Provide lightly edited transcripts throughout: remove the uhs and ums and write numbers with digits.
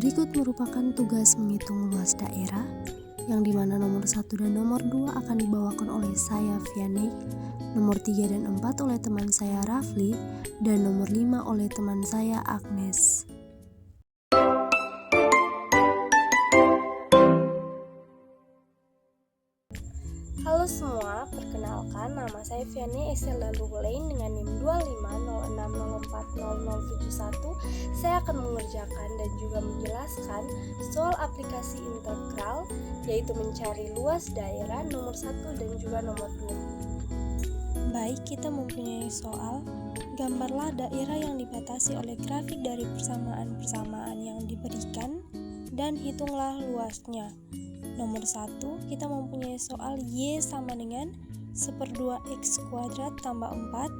Berikut merupakan tugas menghitung luas daerah, yang dimana nomor 1 dan nomor 2 akan dibawakan oleh saya Vianney, nomor 3 dan 4 oleh teman saya Rafli, dan nomor 5 oleh teman saya Agnes. Halo semua, perkenalkan nama saya Vianney Estella Lugulain dengan NIM 2506040071. Saya akan mengerjakan dan juga menjelaskan soal aplikasi integral, yaitu mencari luas daerah nomor 1 dan juga nomor 2. Baik, kita mempunyai soal. Gambarlah daerah yang dibatasi oleh grafik dari persamaan-persamaan yang diberikan dan hitunglah luasnya. Nomor 1, kita mempunyai soal Y sama dengan 1/2 X kuadrat tambah 4,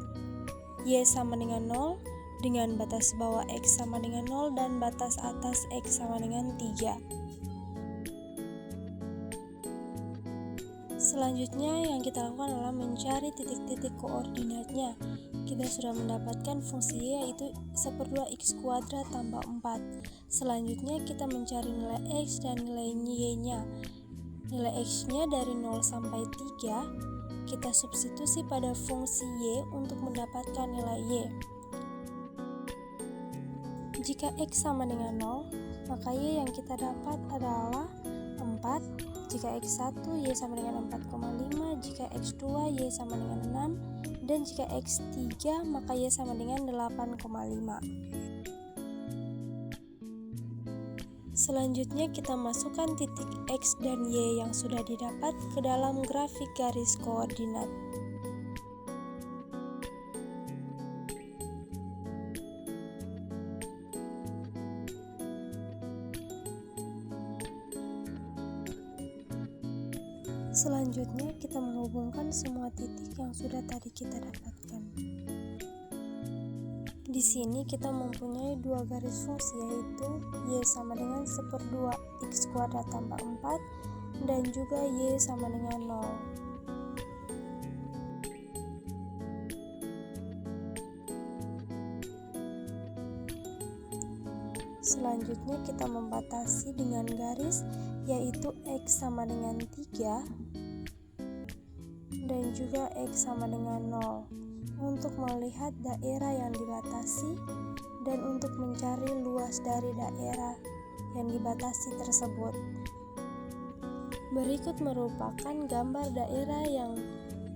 Y sama dengan 0, dengan batas bawah X sama dengan 0 dan batas atas X sama dengan 3. Selanjutnya yang kita lakukan adalah mencari titik-titik koordinatnya. Kita sudah mendapatkan fungsi Y yaitu 1/2 X kuadrat tambah 4. Selanjutnya kita mencari nilai X dan nilai Y-nya. Nilai X-nya dari 0 sampai 3, kita substitusi pada fungsi Y untuk mendapatkan nilai Y. Jika X sama dengan 0, maka Y yang kita dapat adalah 4. Jika X1, Y sama dengan 4,5. Jika X2, Y sama dengan 6. Dan jika X3, maka Y sama dengan 8,5. Selanjutnya kita masukkan titik X dan Y yang sudah didapat ke dalam grafik garis koordinat. Selanjutnya kita menghubungkan semua titik yang sudah tadi kita dapatkan. Di sini kita mempunyai dua garis fungsi, yaitu Y sama dengan 1/2 X kuadrat tambah 4 dan juga Y sama dengan 0. Selanjutnya kita membatasi dengan garis, yaitu X sama dengan 3 dan juga X sama dengan 0 untuk melihat daerah yang dibatasi dan untuk mencari luas dari daerah yang dibatasi tersebut. Berikut merupakan gambar daerah yang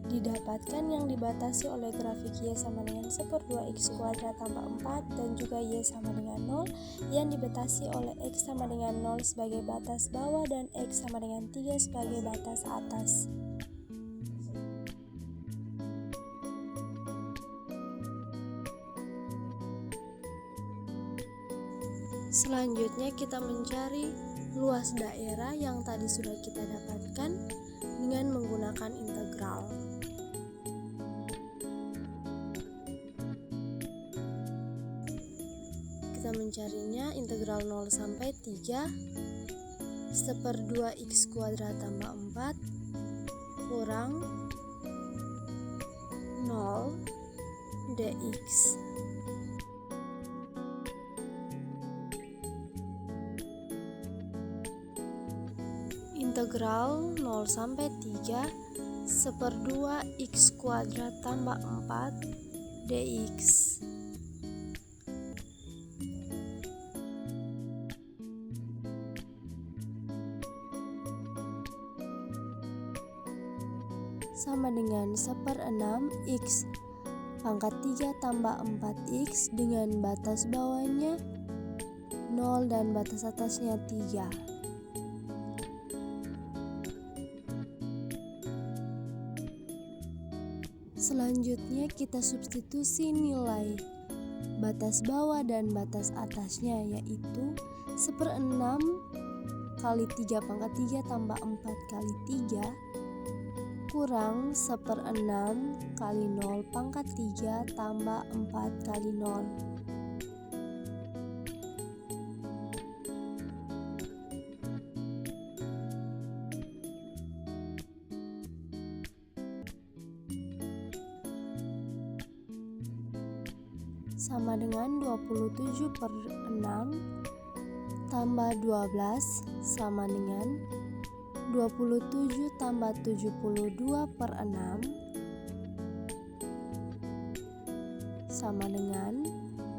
didapatkan yang dibatasi oleh grafik Y sama dengan 1/2 X kuadrat tambah 4 dan juga Y sama dengan 0 yang dibatasi oleh X sama dengan 0 sebagai batas bawah dan X sama dengan 3 sebagai batas atas. Selanjutnya kita mencari luas daerah yang tadi sudah kita dapatkan dengan menggunakan integral. Kita mencarinya integral 0 sampai 3 1/2 X kuadrat tambah 4 kurang 0 dx. Integral 0 sampai 3 1/2 X kuadrat tambah 4 dx. Sama dengan 1/6 X pangkat 3 tambah 4X dengan batas bawahnya 0 dan batas atasnya 3. Selanjutnya kita substitusi nilai batas bawah dan batas atasnya, yaitu 1/6 kali 3 pangkat 3 tambah 4 kali 3 kurang 1/6 kali 0 pangkat 3 tambah 4 kali 0. Sama dengan 27/6 tambah 12 sama dengan 27 tambah 72 per 6 sama dengan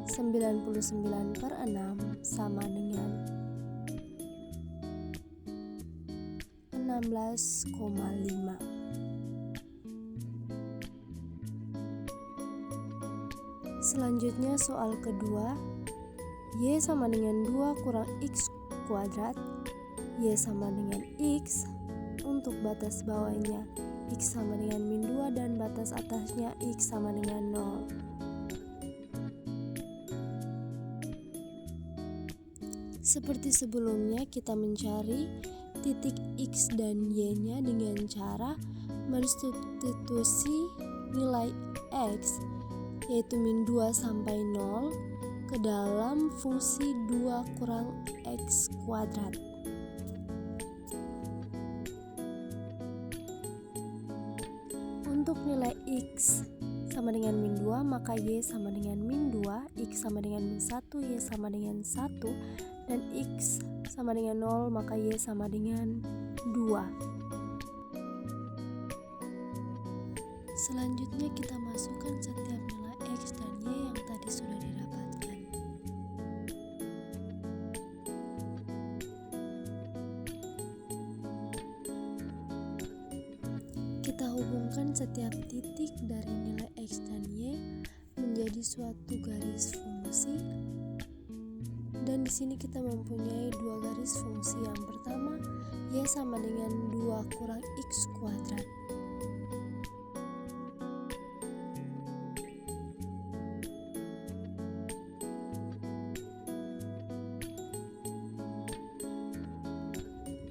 99 per 6 sama dengan 16,5. Selanjutnya soal kedua, Y sama dengan 2 kurang X kuadrat, Y sama dengan X. Untuk batas bawahnya X sama dengan min 2 dan batas atasnya X sama dengan 0. Seperti sebelumnya, kita mencari titik X dan Y-nya dengan cara mensubstitusi nilai X, yaitu min 2 sampai 0, ke dalam fungsi 2 kurang X kuadrat. Untuk nilai X sama dengan min 2, maka Y sama dengan min 2, X sama dengan min 1, Y sama dengan 1, dan X sama dengan 0, maka Y sama dengan 2. Selanjutnya kita masukkan setiap nilai X dan Y yang tadi sudah didapatkan. Kita hubungkan setiap titik dari nilai X dan Y menjadi suatu garis fungsi. Dan di sini kita mempunyai dua garis fungsi. Yang pertama, Y sama dengan 2 kurang X kuadrat.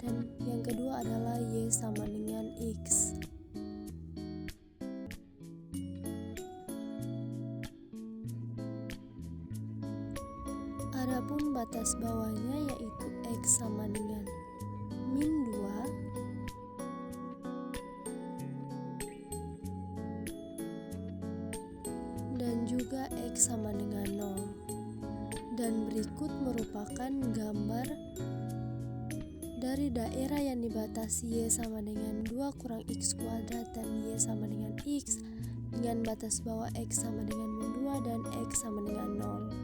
Dan yang kedua adalah Y sama dengan X. Adapun batas bawahnya yaitu X sama dengan min 2 dan juga X sama dengan 0. Dan berikut merupakan gambar dari daerah yang dibatasi Y sama dengan 2 kurang X kuadrat dan Y sama dengan X, dengan batas bawah X sama dengan min 2 dan X sama dengan 0.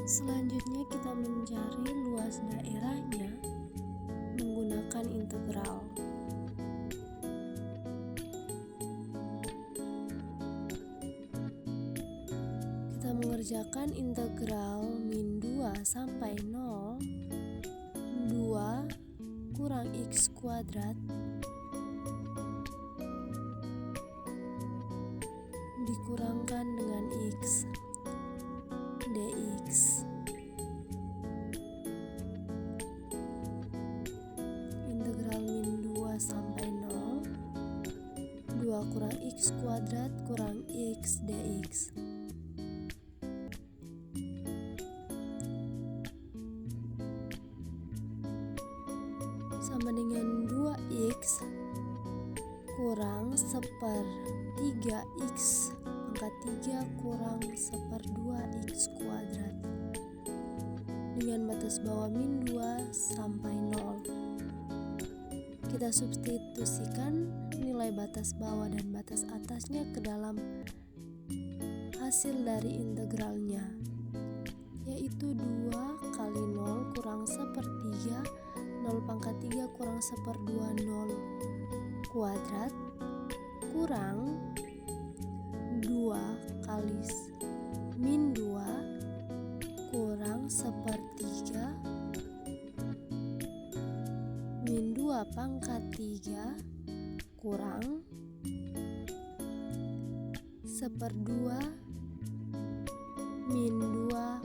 Selanjutnya kita mencari luas daerahnya menggunakan integral. Kita mengerjakan integral min 2 sampai 0 2 kurang X kuadrat dikurangkan dengan X dx. Integral min 2 sampai 0 2 kurang X kuadrat kurang X dx. Sama dengan 2x kurang 1/3x pangkat 3 kurang 1/2x kuadrat dengan batas bawah min 2 sampai 0. Kita substitusikan nilai batas bawah dan batas atasnya ke dalam hasil dari integralnya, yaitu 2 kali 0 kurang 1/3 0 pangkat 3 kurang 1/2 0 kuadrat kurang 2 kali min 2 kurang 1/3 min 2 pangkat 3 kurang 1/2 min 2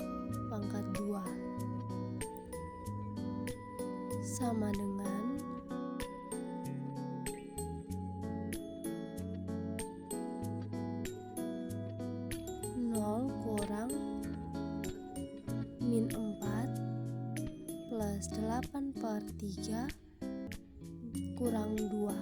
pangkat 2 sama dengan 0 kurang min 4 plus 8/3 kurang 2.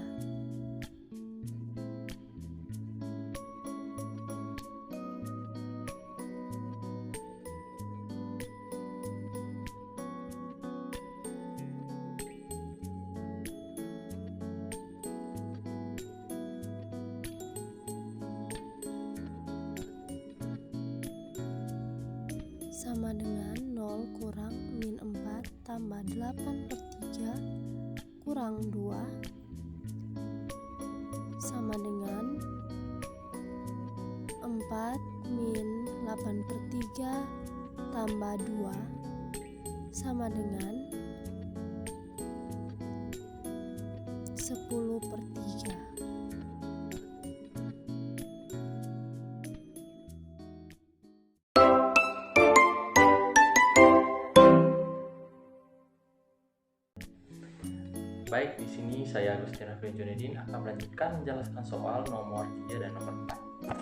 sama dengan 0 kurang min 4 tambah 8 per 3 kurang 2 sama dengan 4 min 8 per 3 tambah 2 sama dengan 10 per 3. Baik, di sini saya Agustin Rafli Junedin akan melanjutkan menjelaskan soal nomor 3 dan nomor 4.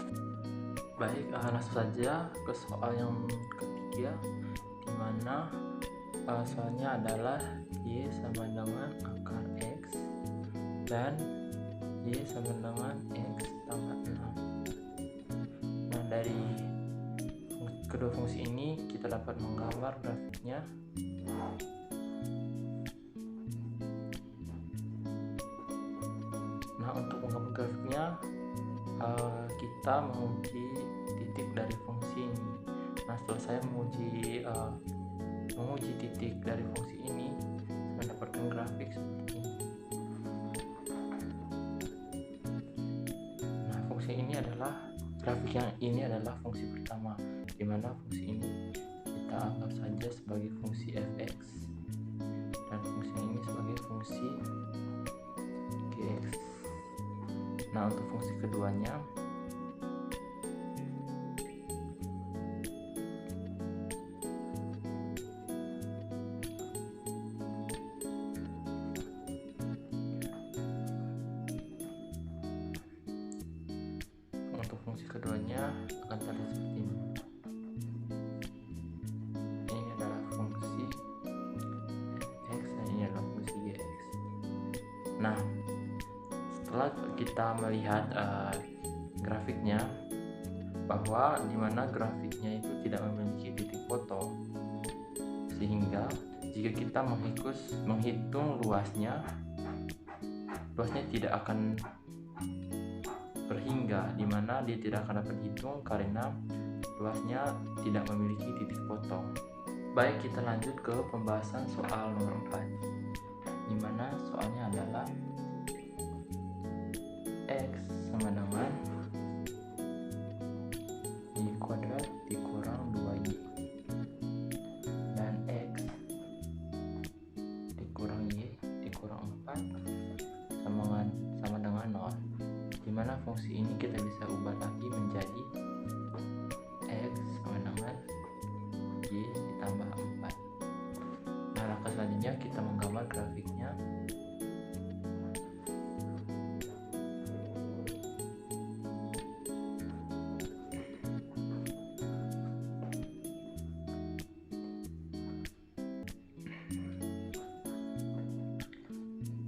Baik, langsung saja ke soal yang ketiga, di mana soalnya adalah Y sama dengan akar X dan Y sama dengan X tambah 6. Nah, dari kedua fungsi ini kita dapat menggambar grafiknya. Nah, untuk menggambar grafiknya kita menguji titik dari fungsi ini. Nah, setelah saya menguji titik dari fungsi ini, saya mendapatkan grafik seperti ini. Nah, fungsi ini adalah grafik yang ini adalah fungsi pertama, di mana fungsi ini kita anggap saja sebagai fungsi fx dan fungsi ini sebagai fungsi gx. Nah, untuk fungsi keduanya akan terlihat seperti ini. Ini adalah fungsi fx dan ini adalah fungsi gx. Nah, setelah kita melihat grafiknya, bahwa dimana grafiknya itu tidak memiliki titik foto, sehingga jika kita menghitung luasnya tidak akan berhingga, dimana dia tidak akan dapat dihitung karena luasnya tidak memiliki titik foto. Baik, kita lanjut ke pembahasan soal nomor 4, dimana soalnya adalah X sama dengan Y kuadrat dikurang 2Y dan X dikurang Y dikurang 4 sama dengan 0, dimana fungsi ini kita bisa ubah lagi menjadi X sama dengan Y ditambah 4. Nah, langkah selanjutnya kita menggambar grafiknya.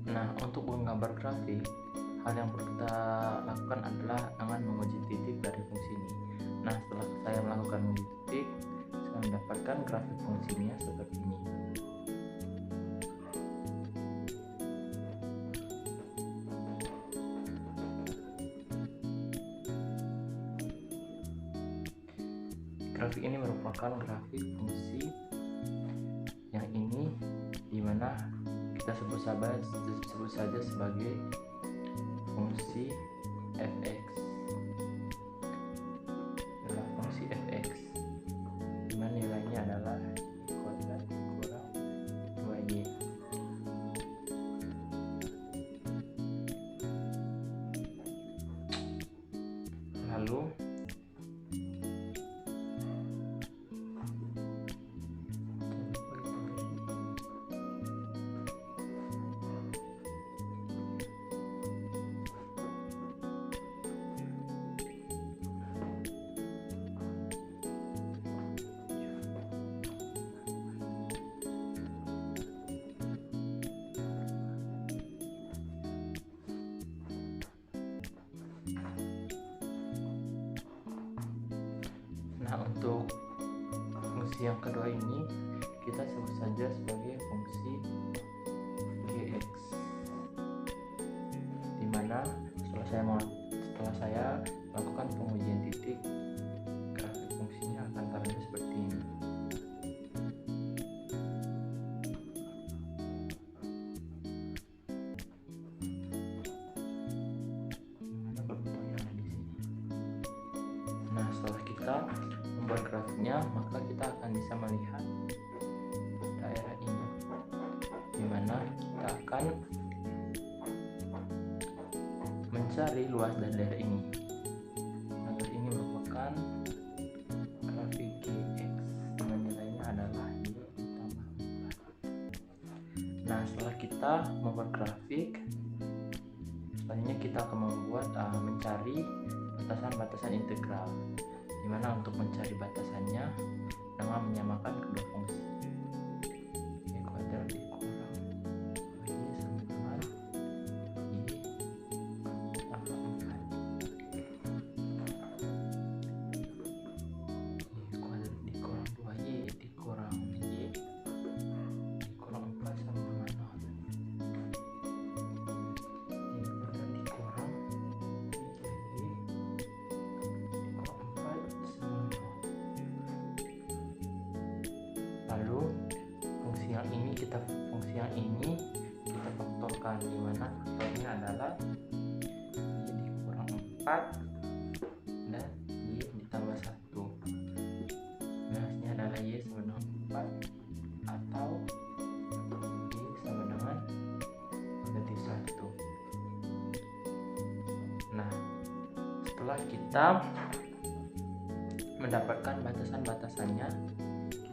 Nah, untuk menggambar grafik, hal yang perlu kita lakukan adalah dengan menguji titik dari fungsi ini. Nah, setelah saya melakukan menguji titik, saya mendapatkan grafik fungsinya seperti ini. Grafik ini merupakan grafik fungsi yang ini, dimana kita sebut saja sebagai fungsi fx. Adalah fungsi fx, dimana nilainya adalah y kuadrat kurang 2y. Lalu Nah, untuk fungsi yang kedua ini kita sebut saja sebagai fungsi gx, dimana setelah saya melakukan pengujian titik, grafik fungsinya akan terlihat seperti ini. selanjutnya maka kita akan bisa melihat daerah ini, dimana kita akan mencari luas dari daerah ini. Daerah ini merupakan grafik Gx dengan nilainya adalah Y ditambah 4. Nah, setelah kita membuat grafik, selanjutnya kita akan membuat mencari batasan-batasan integral, dimana untuk mencari batasannya dengan menyamakan kedua fungsi y kuadrat dikurang y sama dengan y tambah 4. Y kuadrat dikurang 2y dikurang y dikurang 4 sama dengan 0. Y kuadrat dikurang 3y dikurang 4 sama 0. Lalu fungsi yang ini kita faktorkan, dimana faktornya adalah y dikurang 4 dan y ditambah 1. Hasilnya adalah y sama dengan 4 atau y sama dengan negatif 1. Nah, setelah kita mendapatkan batasan-batasannya,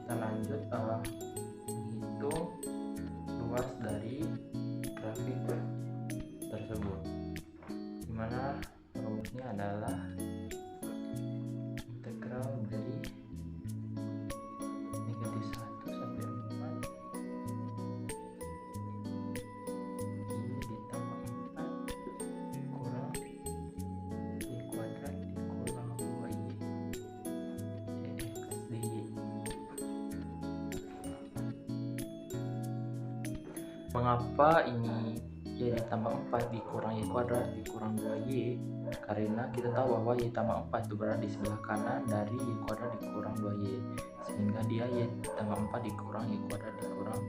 kita lanjut menghitung luas dari grafik tersebut, dimana rumusnya adalah integral dari negatif 1 sampai 4 y ditambah 4 kurang y kuadrat dikurang 2y dx dy. Mengapa ini y ditambah 4 dikurang y kuadrat dikurang 2y? Karena kita tahu bahwa y tambah 4 itu berada di sebelah kanan dari y kuadrat dikurang 2y, sehingga dia y tambah 4 dikurang y kuadrat dikurang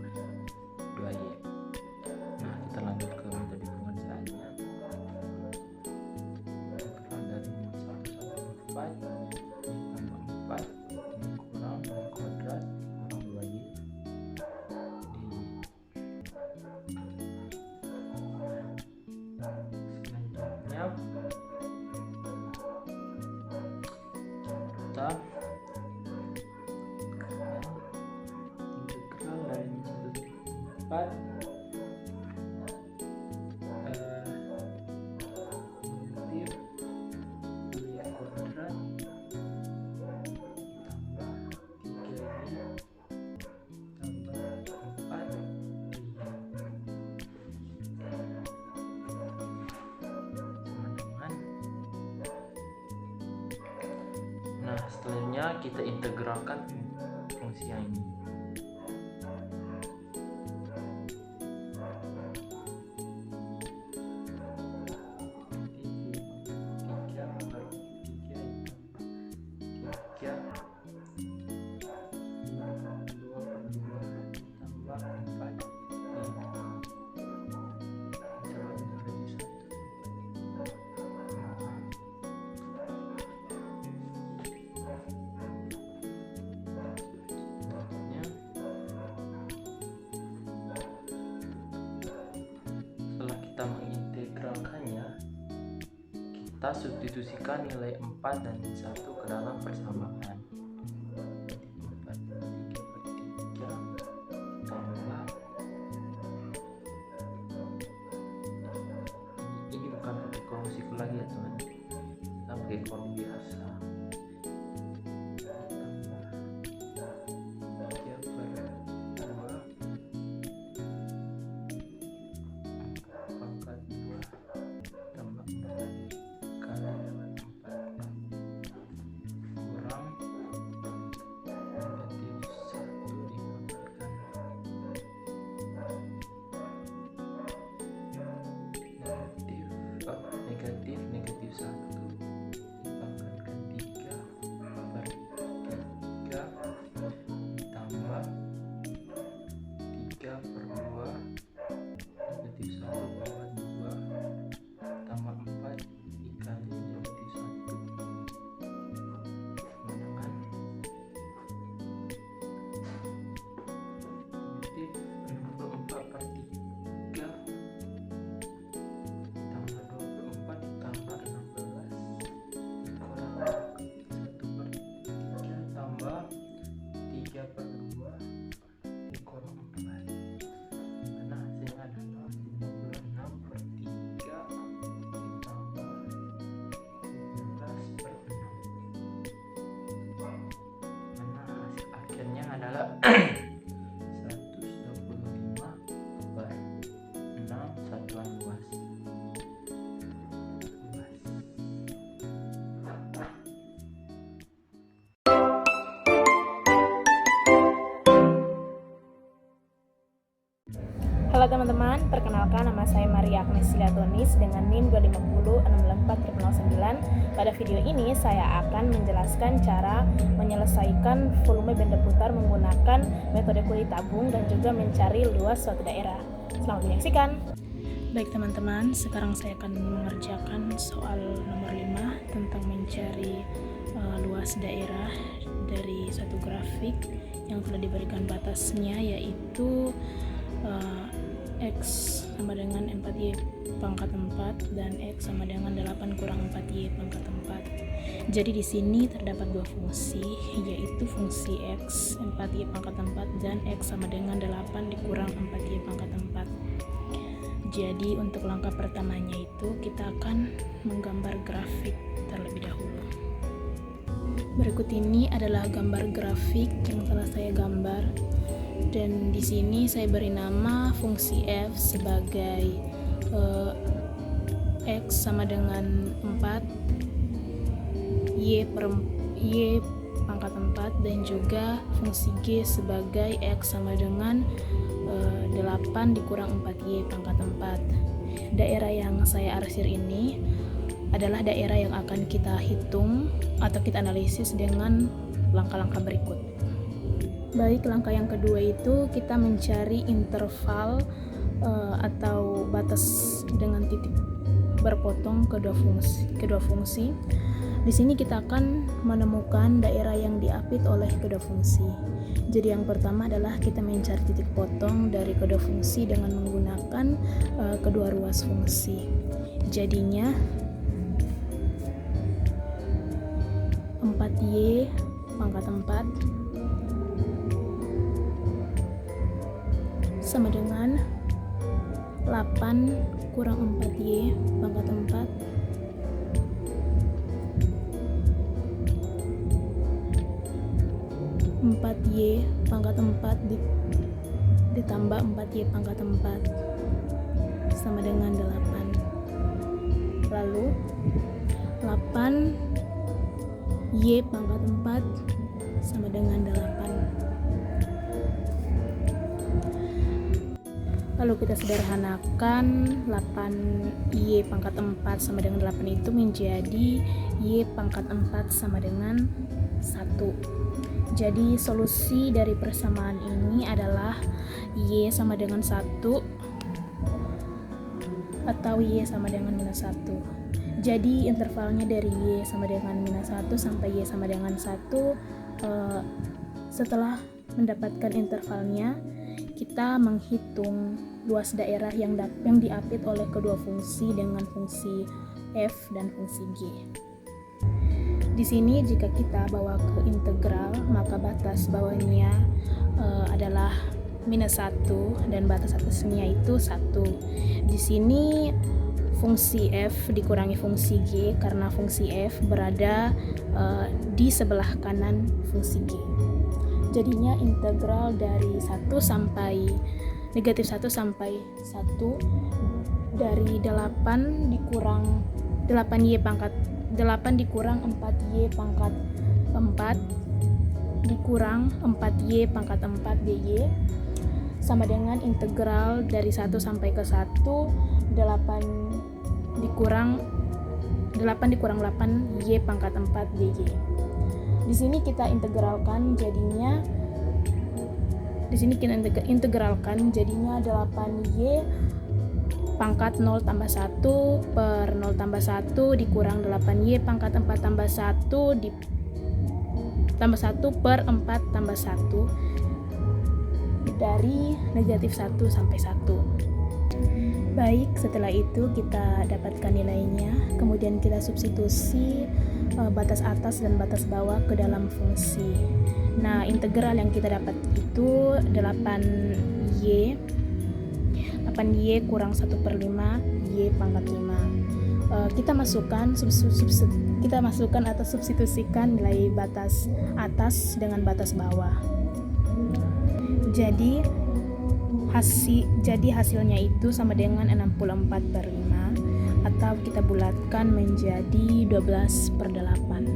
2y. Nah, kita lanjut ke metode pengerjaannya. Integral dari 1 sampai 4 y tambah 4 dikurang y kuadrat dikurang 2y selanjutnya kita integral dari 1 sampai 4 negatif y kuadrat tambah 3y tambah 4 Nah, setelahnya kita integralkan fungsi yang ini. Kita mengintegralkannya, kita substitusikan nilai 4 dan 1 ke dalam persamaan. 4/3 tambah ini bukan pakai kolom siku lagi ya teman, kita pakai kolom biasa. Negatif 1 dipangkatkan 3/3 tambah 3/2 negatif 1 bawah 2 tambah 4 dikali negatif 1 sama dengan 125/6 satuan luas. Halo teman-teman, perkenalkan nama saya Maria Agnes Silatonis dengan NIM 250-684-09. Pada video ini saya akan menjelaskan cara menyelesaikan volume benda putar menggunakan metode kulit tabung dan juga mencari luas suatu daerah. Selamat menyaksikan. Baik teman-teman, sekarang saya akan mengerjakan soal nomor 5 tentang mencari luas daerah dari suatu grafik yang telah diberikan batasnya, yaitu X sama dengan 4Y pangkat 4 dan X sama dengan 8 kurang 4Y pangkat 4. Jadi di sini terdapat dua fungsi, yaitu fungsi X 4Y pangkat 4 dan X sama dengan 8 dikurang 4Y pangkat 4. Jadi untuk langkah pertamanya itu kita akan menggambar grafik terlebih dahulu. Berikut ini adalah gambar grafik yang telah saya gambar. Dan di sini saya beri nama fungsi f sebagai x sama dengan 4 y pangkat 4 dan juga fungsi g sebagai x sama dengan 8 dikurang 4y pangkat 4. Daerah yang saya arsir ini adalah daerah yang akan kita hitung atau kita analisis dengan langkah-langkah berikut. Baik, langkah yang kedua itu kita mencari interval atau batas dengan titik berpotong kedua fungsi. Di sini kita akan menemukan daerah yang diapit oleh kedua fungsi. Jadi yang pertama adalah kita mencari titik potong dari kedua fungsi dengan menggunakan kedua ruas fungsi. Jadinya 4y pangkat 4 sama dengan 8 kurang 4y pangkat 4 4y pangkat 4 ditambah 4y pangkat 4 sama dengan 8. Lalu 8y pangkat 4 sama dengan 8. Lalu kita sederhanakan 8y pangkat 4 sama dengan 8 itu menjadi y pangkat 4 sama dengan 1. Jadi solusi dari persamaan ini adalah y sama dengan 1 atau y sama dengan minus 1. Jadi intervalnya dari y sama dengan minus 1 sampai y sama dengan 1. Setelah mendapatkan intervalnya, kita menghitung luas daerah yang diapit oleh kedua fungsi dengan fungsi f dan fungsi g. Di sini jika kita bawa ke integral, maka batas bawahnya adalah minus 1 dan batas atasnya itu 1. Di sini fungsi f dikurangi fungsi g karena fungsi f berada di sebelah kanan fungsi g. Jadinya integral dari 1 sampai negatif 1 sampai 1 dari 8 dikurang 8y pangkat 8 dikurang 4y pangkat 4 dikurang 4y pangkat 4 dy sama dengan integral dari 1 sampai ke 1 8 dikurang 8y pangkat 4 dy. Di sini kita integralkan jadinya 8y pangkat 0 tambah 1 per 0 tambah 1 dikurang 8y pangkat 4 tambah 1 tambah 1 per 4 tambah 1 dari negatif 1 sampai 1. Baik, setelah itu kita dapatkan nilainya, kemudian kita substitusi batas atas dan batas bawah ke dalam fungsi. Nah, integral yang kita dapat itu 8y kurang 1/5 y pangkat 5. Kita masukkan atau substitusikan nilai batas atas dengan batas bawah. Jadi hasilnya itu sama dengan 64/5, atau kita bulatkan menjadi 12/8.